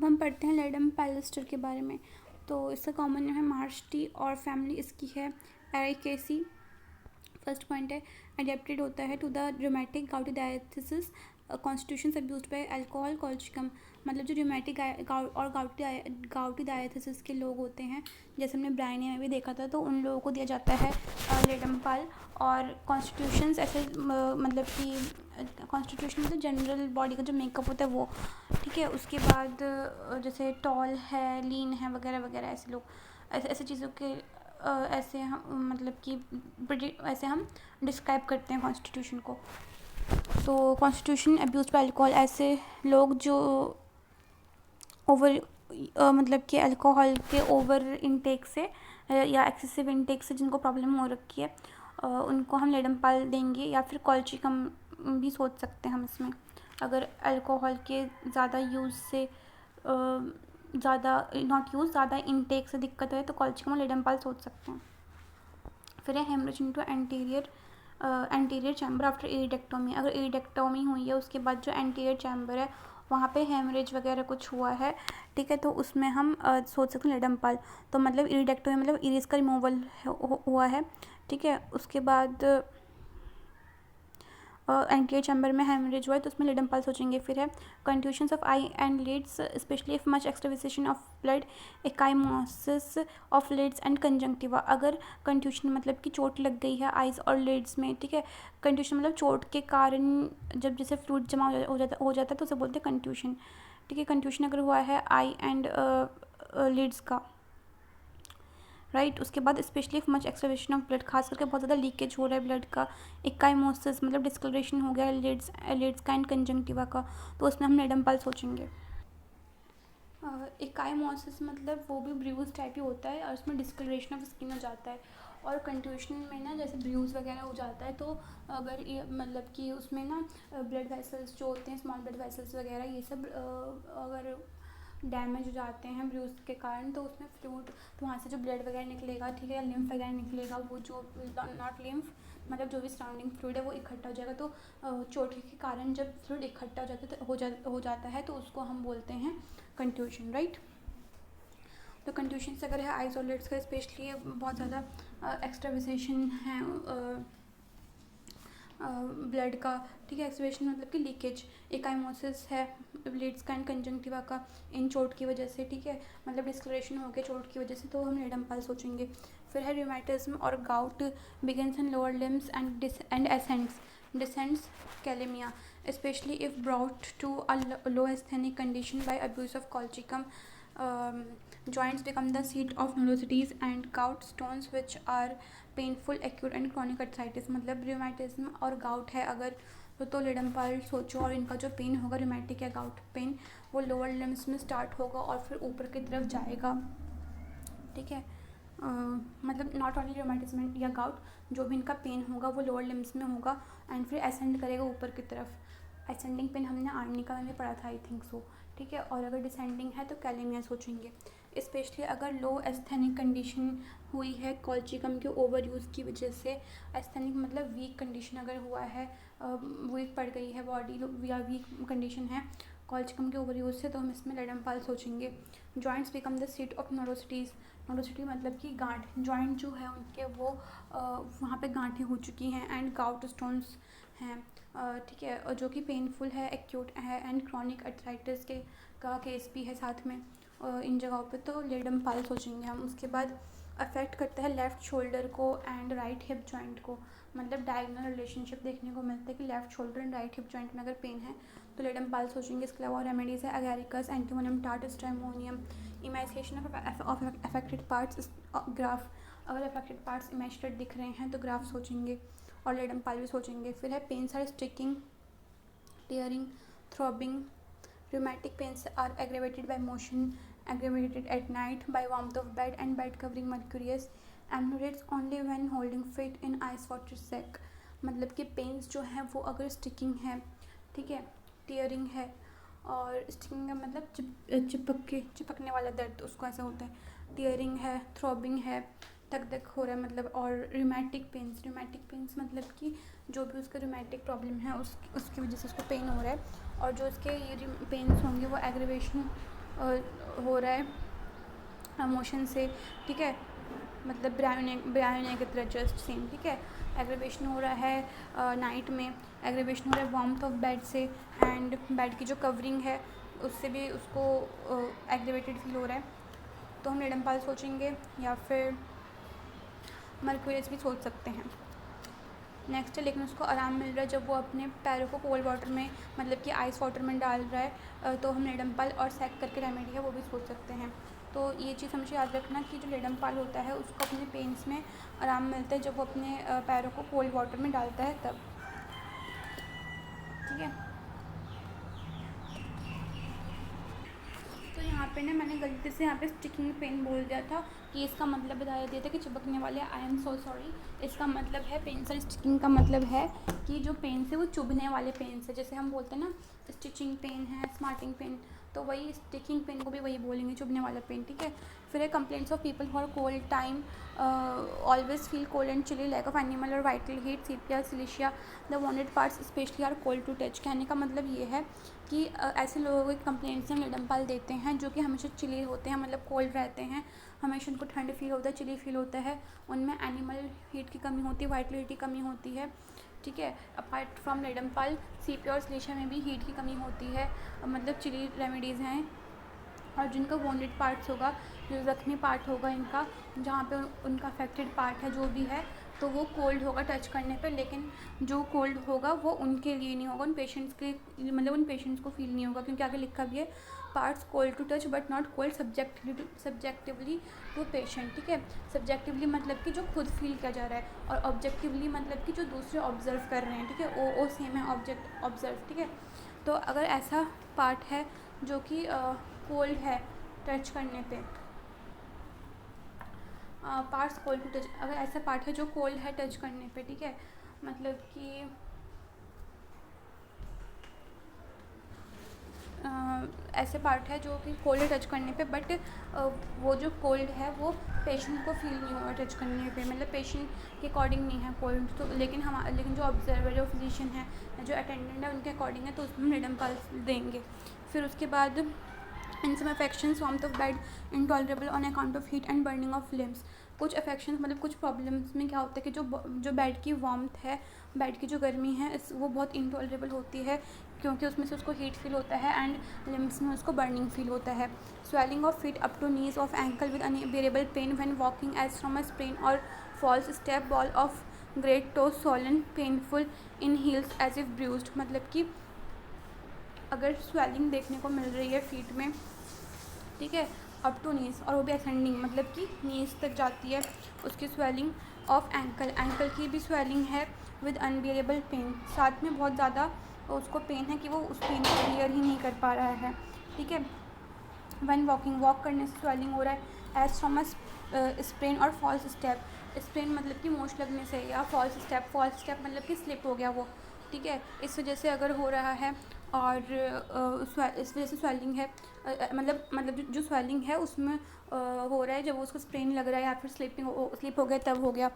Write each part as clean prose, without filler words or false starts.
अब हम पढ़ते हैं लेडम पैलिस्टर के बारे में। तो इसका कॉमन नेम है मार्श टी और फैमिली इसकी है एरिकेसी। फर्स्ट पॉइंट है अडेप्टेड होता है to the rheumatic gouty diathesis constitutions abused by alcohol colchicum. मतलब जो रूमेटिक और गाउटी डायथिसिस के लोग होते हैं, जैसे हमने ब्रायनिया में भी देखा था, तो उन लोगों को दिया जाता है लेडमपाल। और कॉन्स्टिट्यूशंस ऐसे मतलब कि कॉन्स्टिट्यूशन मतलब जनरल बॉडी का जो मेकअप होता है वो, ठीक है। उसके बाद जैसे टॉल है, लीन है, वगैरह वगैरह, ऐसे लोग ऐसे ऐसे चीज़ों के ऐसे हम मतलब कि ऐसे हम डिस्क्राइब करते हैं कॉन्स्टिट्यूशन को। तो कॉन्स्टिट्यूशन अब्यूज बाय अल्कोहल, ऐसे लोग जो ओवर मतलब कि अल्कोहल के ओवर इनटेक से या एक्सेसिव इनटेक से जिनको प्रॉब्लम हो रखी है उनको हम लेडमपाल देंगे, या फिर कॉल्चिकम भी सोच सकते हैं हम इसमें। अगर अल्कोहल के ज़्यादा यूज़ से ज़्यादा इनटेक से दिक्कत है तो कॉल्चिकम और लेडमपाल सोच सकते हैं। फिर है haemorrhage into anterior chamber after iridectomy. अगर इरिडेक्टोमी हुई है उसके बाद जो एंटीरियर चैम्बर है वहाँ पे हेमरेज वगैरह कुछ हुआ है, ठीक है, तो उसमें हम सोच सकते हैं लेडमपाल। तो मतलब इरिडेक्टोमी मतलब इरिस का रिमूवल हुआ है, ठीक है। उसके बाद एंटीरियर चैम्बर में हेमरेज हुआ है तो उसमें लेडमपाल सोचेंगे। फिर है contusions of eye and lids specially if much extravasation of blood, ecchymosis of lids and conjunctiva. अगर कंट्यूशन मतलब कि चोट लग गई है आइज़ और लिड्स में, ठीक है। कंट्यूशन मतलब चोट के कारण जब जैसे फ्लूइड जमा हो जाता है तो उसे बोलते हैं कंट्यूशन, ठीक है। कंट्यूशन अगर हुआ है आई एंड लिड्स का, राइट। उसके बाद specially if much extravasation of blood, खास करके बहुत ज़्यादा लीकेज हो रहा है ब्लड का। एकाइमोसिस मतलब डिस्कलरेशन हो गया लिड्स का एंड कंजंक्टिवा का, तो उसमें हम लेडमपाल सोचेंगे। एकाइमोसिस मतलब वो भी ब्रूज टाइप ही होता है और उसमें डिस्कलरेशन ऑफ स्किन हो जाता है। और कंट्यूशन में ना जैसे ब्रूज वगैरह हो जाता है तो अगर ये मतलब कि उसमें ना ब्लड वेसल्स जो होते हैं, स्मॉल ब्लड वेसल्स वगैरह, ये सब अगर डैमेज हो जाते हैं ब्रूज के कारण तो उसमें फ्लूइड, तो वहाँ से जो ब्लड वगैरह निकलेगा, ठीक है, या लिम्फ वगैरह निकलेगा, वो जो नॉट लिम्फ मतलब जो भी सराउंडिंग फ्लूइड है वो इकट्ठा हो जाएगा। तो चोट के कारण जब फ्लूइड इकट्ठा हो जाता है हो जाता है तो उसको हम बोलते हैं कंट्यूशन, राइट। तो कंट्यूशन से अगर है आइसोलेट्स का स्पेशली बहुत ज़्यादा एक्स्ट्रावेसेशन है ब्लड का, ठीक है। एक्सवेशन मतलब कि लीकेज। एकाइमोसिस है लिड्स का एंड कंजंक्टिवा का इन चोट की वजह से, ठीक है, मतलब डिस्कलरेशन हो गया चोट की वजह से, तो हम लेडमपाल सोचेंगे। फिर है रूमेटिज्म और gout begins in lower limbs and descends kalmia specially if brought to a low asthenic condition by abuse of colchicum. joints become the seat of nerosities and gout stones which are painful acute and chronic arthritis. मतलब rheumatism और gout है अगर तो लेडमपाल सोचो, और इनका जो pen होगा रूमेटिक या गाउट पेन वो लोअर लिम्स में स्टार्ट होगा और फिर ऊपर की तरफ जाएगा, ठीक है। मतलब नॉट ओनली रूमेटिज्म या गाउट, जो भी इनका पेन होगा वो लोअर लिम्स में होगा एंड फिर असेंड करेगा ऊपर की तरफ। असेंडिंग पेन हमने आर्निका में पढ़ा था आई थिंक सो, ठीक है। और अगर डिसेंडिंग है तो कैलेमिया सोचेंगे। स्पेशली अगर लो एस्थेनिक कंडीशन हुई है कॉल्चिकम के ओवर यूज़ की वजह से, एस्थेनिक मतलब वीक कंडीशन अगर हुआ है, वीक पड़ गई है बॉडी या वीक कंडीशन है कॉल्चिकम के ओवर यूज़ से, तो हम इसमें लेडमपाल सोचेंगे। Joints become the seat of nodosities. Nodosity मतलब कि गांठ, जॉइंट जो है उनके वो वहाँ पे गांठें हो चुकी हैं एंड गाउट स्टोन्स हैं, ठीक है, और जो कि पेनफुल है, एक्यूट है एंड क्रॉनिक अर्थराइटिस के का केस भी है साथ में इन जगहों पे, तो लेडमपाल सोचेंगे हम। उसके बाद अफेक्ट करता है लेफ़्ट शोल्डर को एंड राइट हिप जॉइंट को। मतलब डायगोनल रिलेशनशिप देखने को मिलता है कि left shoulder and right hip joint में अगर पेन है तो लेडमपाल सोचेंगे। इसके अलावा रेमेडीज़ है Agaricus, antimonium tart, stramonium. Imagination of affected parts graph, अगर अफेक्टेड पार्ट्स इमेजिनेटेड दिख रहे हैं तो ग्राफ सोचेंगे और लेडमपाल भी सोचेंगे। फिर है pains are sticking, tearing, throbbing. Rheumatic pains are aggravated by motion, aggravated at night by warmth of bed and bed covering mercurius. Ameliorates only when holding feet in ice water sack. मतलब कि pens जो हैं वो अगर sticking है, ठीक है, tearing है, और स्टिकिंग का मतलब चिपकने वाला दर्द उसको ऐसा होता है। टीयरिंग है, थ्रॉबिंग है, धक धक हो रहा है मतलब, और रूमेटिक पेन्स मतलब कि जो भी उसका रूमेटिक प्रॉब्लम है उसकी वजह से उसको पेन हो रहा है, और जो उसके ये पेन्स होंगे वो एग्रीवेशन हो रहा है मोशन से, ठीक है, मतलब ब्रायोने की तरह जस्ट सेम, ठीक है। एग्रीवेशन हो रहा है नाइट में, एग्रीवेशन हो रहा है वार्मथ ऑफ बेड से, एंड बेड की जो कवरिंग है उससे भी उसको एग्रीवेटेड फील हो रहा है। तो हम लेडम पाल सोचेंगे या फिर मर्क्यूरियस भी सोच सकते हैं। नेक्स्ट है, लेकिन उसको आराम मिल रहा है जब वो अपने पैरों को कोल्ड वाटर में, मतलब कि आइस वाटर में डाल रहा है, तो हम लेडम पाल और सेक करके रेमेडी है वो भी सोच सकते हैं। तो ये चीज़ हमेशा याद रखना कि जो लेडम पाल होता है उसको अपने पेन्स में आराम मिलता है जब वो अपने पैरों को कोल्ड वाटर में डालता है तब, ठीक है। तो यहाँ पे ना मैंने गलती से यहाँ पे स्टिकिंग पेन बोल दिया था कि इसका मतलब बता दिया था कि चिपकने वाले, आई एम सो सॉरी। इसका मतलब है पेन से स्टिकिंग का मतलब है कि जो पेन से वो चुभने वाले पेन से, जैसे हम बोलते हैं ना स्टिचिंग पेन है, स्मार्टिंग पेन, तो वही स्टिकिंग पेन को भी वही बोलेंगे, चुभने वाला पेन, ठीक है। फिर है complaints of people for cold time, always feel cold and chilly, lack of animal और vital heat, sepia silicea, the wanted parts especially are cold to touch. कहने का मतलब ये है कि ऐसे लोगों के कंप्लेंट्स हम लेडम पाल देते हैं जो कि हमेशा चिली होते हैं, मतलब कोल्ड रहते हैं, हमेशा उनको ठंड फील होता है, चिली फील होता है, उनमें एनिमल हीट की कमी होती है, वाइटल हीट की कमी होती है, ठीक है। अपार्ट फ्रॉम लेडम पाल सीपिया और सिलिशिया में भी हीट की कमी होती है, मतलब चिली रेमेडीज़ हैं। और जिनका वॉन्डेड पार्ट्स होगा, जो ज़ख्मी पार्ट होगा इनका, जहाँ पे उनका अफेक्टेड पार्ट है जो भी है, तो वो कोल्ड होगा टच करने पे, लेकिन जो कोल्ड होगा वो उनके लिए नहीं होगा, उन पेशेंट्स के, मतलब उन पेशेंट्स को फील नहीं होगा, क्योंकि आगे लिखा भी है parts cold to touch but not cold subjectively to patient, ठीक है। सब्जेक्टिवली मतलब कि जो खुद फील किया जा रहा है, और ऑब्जेक्टिवली मतलब कि जो दूसरे ऑब्जर्व कर रहे हैं, ठीक है। ओ सेम है ऑब्जेक्ट ऑब्जर्व, ठीक है। तो अगर ऐसा पार्ट है जो कि कोल्ड है टच करने पे, पार्ट्स कोल्ड टू टच, अगर ऐसा पार्ट है जो कोल्ड है टच करने पे, ठीक है, मतलब कि ऐसे पार्ट है जो कि कोल्ड है टच करने पे, बट वो जो कोल्ड है वो पेशेंट को फील नहीं होगा टच करने पे, मतलब पेशेंट के अकॉर्डिंग नहीं है कोल्ड, तो लेकिन जो ऑब्जर्वर, जो फिजिशियन है, जो अटेंडेंट है, उनके अकॉर्डिंग है, तो उसमें हम लेडम पाल देंगे। फिर उसके बाद in some affections warmth of bed intolerable on account of heat and burning of limbs. कुछ अफेक्शंस मतलब कुछ प्रॉब्लम्स में क्या होता है कि जो बेड की वार्मथ है, बेड की जो गर्मी है, वो बहुत इनटॉलरेबल होती है, क्योंकि उसमें से उसको हीट फील होता है एंड लिम्स में उसको बर्निंग फील होता है। Swelling of feet up to knees of ankle with unbearable pain when walking as from a sprain और false step, ball of great toe swollen painful in heels as if bruised. मतलब कि अगर swelling देखने को मिल रही है feet में, ठीक है, अप टू नीज, और वो भी असेंडिंग, मतलब कि नीज तक जाती है उसकी स्वेलिंग, ऑफ एंकल की भी स्वेलिंग है, विद अनबियरेबल पेन, साथ में बहुत ज़्यादा उसको पेन है कि वो उस पेन को क्लियर ही नहीं कर पा रहा है, ठीक है। वन वॉकिंग, वॉक करने से स्वेलिंग हो रहा है, एज फ्रॉम अ स्प्रेन और फॉल्स स्टेप, स्प्रेन मतलब कि मोच लगने से, या फॉल्स स्टेप मतलब कि स्लिप हो गया वो, ठीक है, इस वजह से अगर हो रहा है, और इस वजह से स्वेलिंग है, मतलब जो स्वेलिंग है उसमें हो रहा है जब उसको स्प्रेन लग रहा है या फिर स्लिप हो गया तब हो गया,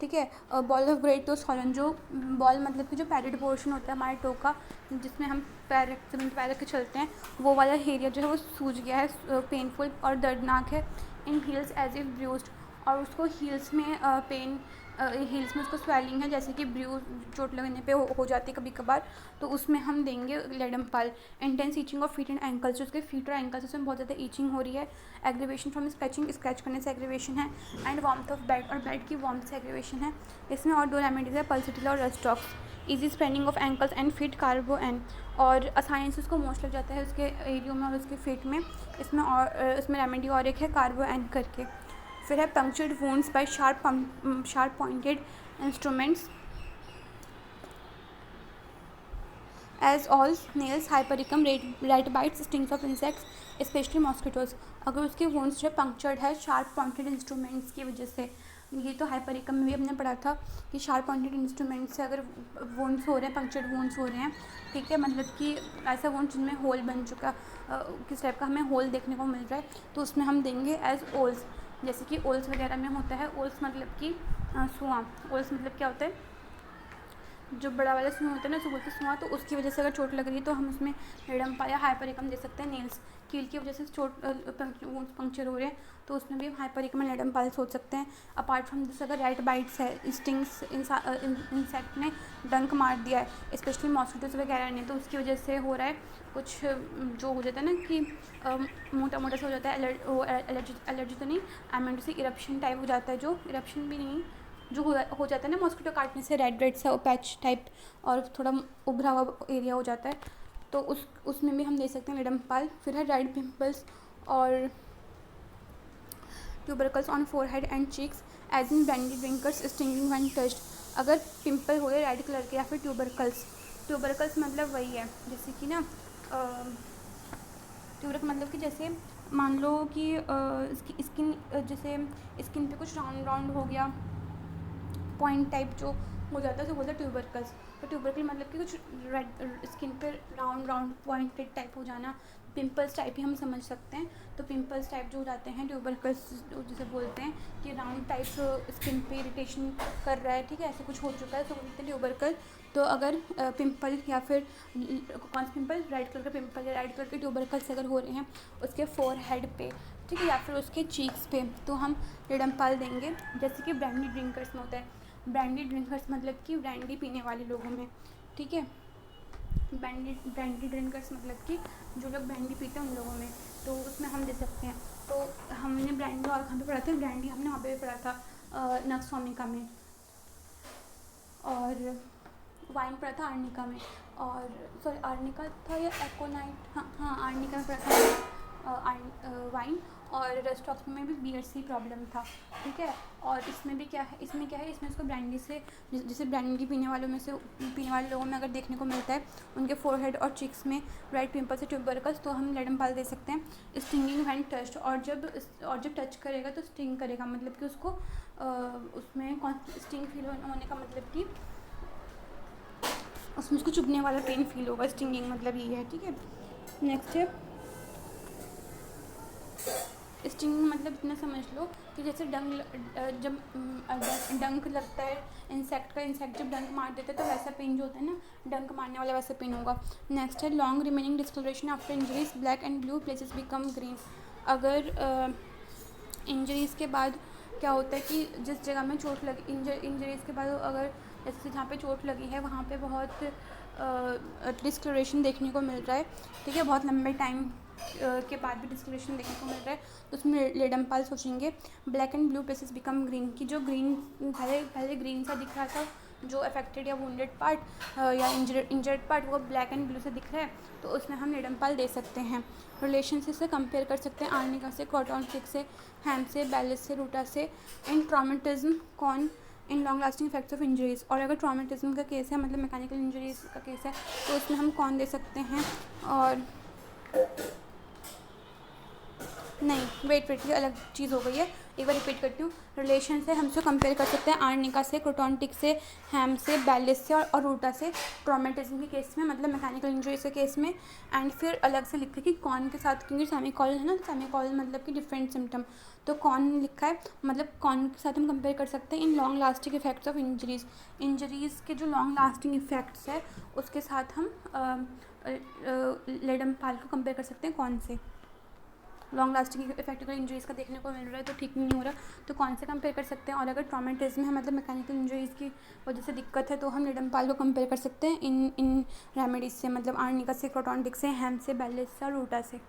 ठीक है। Ball of great toe swollen, जो बॉल मतलब कि जो पैरेड पोर्शन होता है हमारे टो का, जिसमें हम पैर रख के चलते हैं, वो वाला एरिया जो है वो सूज गया है, पेनफुल और दर्दनाक है, इन हील्स एज इफ ब्रूज्ड, और उसको हील्स में पेन, हील्स में उसको स्वेलिंग है, जैसे कि ब्रूज चोट लगने पे हो जाती है कभी कभार, तो उसमें हम देंगे ledum pal. Intense itching of feet and ankles, जो उसके फीट और एंकल्स उसमें बहुत ज़्यादा ईचिंग हो रही है, एग्रीवेशन फ्रॉम स्क्रैचिंग, स्क्रैच करने से एग्रीवेशन है, एंड वार्मथ ऑफ बेड, और बेड की वार्मथ से एग्रीवेशन है। इसमें और दो रेमेडीज़ है, पल्सिटिला और rhus tox. Easy spraining of ankles and feet carbo an, और आसानी से उसको मोच लग जाता है उसके एरियो में और उसके फीट में, इसमें रेमेडी और एक है कार्बो एन करके। फिर है punctured wounds by sharp pointed instruments as awl nails, hypericum, rat bites, stings of insects, specially mosquitoes. अगर उसके वुंड्स जो पंक्चर्ड है शार्प पॉइंटेड इंस्ट्रूमेंट्स की वजह से, ये तो हाइपरिकम में भी हमने पढ़ा था कि शार्प पॉइंटेड इंस्ट्रूमेंट से अगर वुंड्स हो रहे हैं, पंक्चर्ड वुंड्स हो रहे हैं, ठीक है, मतलब कि ऐसा वुंड जिनमें होल बन चुका, किस टाइप का हमें होल देखने को मिल रहा है, तो उसमें हम देंगे एज ओल्स, जैसे कि ओल्स वगैरह में होता है। ओल्स मतलब कि सुआ, ओल्स मतलब क्या होता है, जो बड़ा वाला स्नो होता है ना, उसे बोलते हैं स्नो, तो उसकी वजह से अगर चोट लग रही है तो हम उसमें रिडम्पाल या हाइपरिकम दे सकते हैं। नेल्स कील की वजह से चोट पंक्चर हो रहे हैं तो उसमें भी हम हाइपरिकम या रिडम्पाल सोच सकते हैं। अपार्ट फ्रॉम दिस, अगर रेड बाइट्स है, स्टिंग्स, इंसेक्ट ने डंक मार दिया है, स्पेशली मॉस्किटोज वगैरह ने, तो उसकी वजह से हो रहा है कुछ जो हो जाता है ना कि मोटा मोटा सा हो जाता है, एलर्जी तो नहीं, आई मीन से इरप्शन टाइप हो जाता है, जो इरप्शन भी नहीं, जो हो जाता है ना मॉस्किटो काटने से, रेड सा पैच टाइप और थोड़ा उभरा हुआ एरिया हो जाता है, तो उसमें भी हम दे सकते हैं रिडम्पाल। फिर है रेड पिम्पल्स और tubercles on forehead and cheeks as in brandy drinkers stinging when touched. अगर पिंपल हो गए रेड कलर के या फिर ट्यूबरकल्स मतलब वही है जैसे कि ना ट्यूबरक मतलब कि जैसे मान लो कि इसकी स्किन, जैसे स्किन पे कुछ राउंड राउंड हो गया, पॉइंट टाइप जो हो जाता है तो बोलते हैं ट्यूबरकल्स। तो ट्यूबरकल मतलब कि कुछ रेड स्किन पे राउंड राउंड पॉइंटेड टाइप हो जाना, पिंपल्स टाइप ही हम समझ सकते हैं। तो पिंपल्स टाइप जो हो जाते हैं ट्यूबरकल्स जिसे बोलते हैं कि राउंड टाइप स्किन पे इरिटेशन कर रहा है, ठीक है, ऐसे कुछ हो चुका है तो बोलते हैं ट्यूबरकल। तो अगर पिंपल या फिर कौन सा पिंपल, रेड कलर का पिंपल या रेड कलर के ट्यूबरकल्स अगर हो रहे हैं उसके फोरहेड पे, ठीक है, या फिर उसके चीक्स पे, तो हम रिडम्पाल देंगे। जैसे कि ब्रांडी ड्रिंकर्स में होता है, ब्रांडी ड्रिंकर्स मतलब कि ब्रांडी पीने वाले लोगों में, ठीक है, ब्रांडी ड्रिंकर्स मतलब कि जो लोग ब्रांडी पीते हैं उन लोगों में, तो उसमें हम दे सकते हैं। तो हमने ब्रांडी और कहाँ पे पढ़ा था, ब्रांडी हमने वहाँ पे भी पढ़ा था नक्सवामिका में, और वाइन पढ़ा था आर्निका में, और सॉरी आर्निका था या एकोनाइट, हाँ आर्निका में पढ़ा था वाइन, और रेस्टॉक्स में भी BSc प्रॉब्लम था, ठीक है। और इसमें भी क्या है, इसमें उसको ब्रांडी से, जैसे ब्रांडी पीने वाले लोगों में अगर देखने को मिलता है उनके फोरहेड और चिक्स में रेड पिंपल से ट्यूबरकल्स, तो हम रिडम्पाल दे सकते हैं। स्टिंगिंग व्हेन टच्ड, और जब टच करेगा तो स्टिंग करेगा, मतलब कि उसको उसमें स्टिंग फील होने का मतलब कि उसमें उसको चुभने वाला पेन फील होगा, स्टिंगिंग मतलब ये है, ठीक है। नेक्स्ट है स्टिंगिंग, मतलब इतना समझ लो कि जैसे जब डंक लगता है इंसेक्ट जब डंक मार देता है तो वैसा पेन जो होता है ना, डंक मारने वाला वैसा पेन होगा। नेक्स्ट है long remaining discoloration after injuries, black and blue places become green. अगर इंजरीज़ के बाद क्या होता है कि जिस जगह में चोट लगी, इंजरीज़ के बाद अगर जैसे जहाँ पे चोट लगी है वहाँ पे बहुत डिस्कलरेशन देखने को मिल रहा है, ठीक है, बहुत लंबे टाइम के बाद भी डिस्कलरेशन देखने को मिल रहा है, तो उसमें रिडम्पाल सोचेंगे। Black and blue places become green, की जो ग्रीन पहले ग्रीन सा दिख रहा था, जो अफेक्टेड या वुंडेड पार्ट या इंजर्ड पार्ट, वो ब्लैक एंड ब्लू से दिख रहा है, तो उसमें हम रिडम्पाल दे सकते हैं। रिलेशन से कंपेयर कर सकते हैं आर्निका से, क्रोटॉन से, हैम से, बैलिस से, रूटा से। इन ट्रॉमेटिज्म कौन in long lasting effects of injuries, और अगर ट्रॉमेटिज्म का केस है, मतलब मैकेनिकल इंजरीज़ का केस है, तो उसमें हम कौन दे सकते हैं। और नहीं वेट ये अलग चीज़ हो गई है, एक बार रिपीट करती हूँ। रिलेशन से हमसे कंपेयर कर सकते हैं आर्निका से, क्रोटॉन्टिक से, हैम से, बैलिस से और रूटा से, ट्रॉमेटिज्म के केस में, मतलब मैकेनिकल इंजरीज के केस में। एंड फिर अलग से लिखा है कि कौन के साथ, क्योंकि सेमीकोलन है ना, सेमीकोलन मतलब कि डिफरेंट सिम्टम, तो कौन लिखा है, मतलब कौन के साथ हम कंपेयर कर सकते हैं in long lasting effects of injuries के जो लॉन्ग लास्टिंग इफेक्ट्स है उसके साथ हम रिडम्पाल को कंपेयर कर सकते हैं। कौन से लॉन्ग लास्टिंग इफेक्ट अगर इंजरीज़ का देखने को मिल रहा है तो ठीक नहीं हो रहा, तो कौन से कंपेयर कर सकते हैं। और अगर ट्रॉमेटिज्म है, मतलब मैकेनिकल इंजरीज़ की वजह से दिक्कत है, तो हम रिडम्पाल को कंपेयर कर सकते हैं इन रेमेडीज़ से, मतलब आर्निका से, क्रोटॉन्टिक से, हैम से, बैलिस से और रूटा से।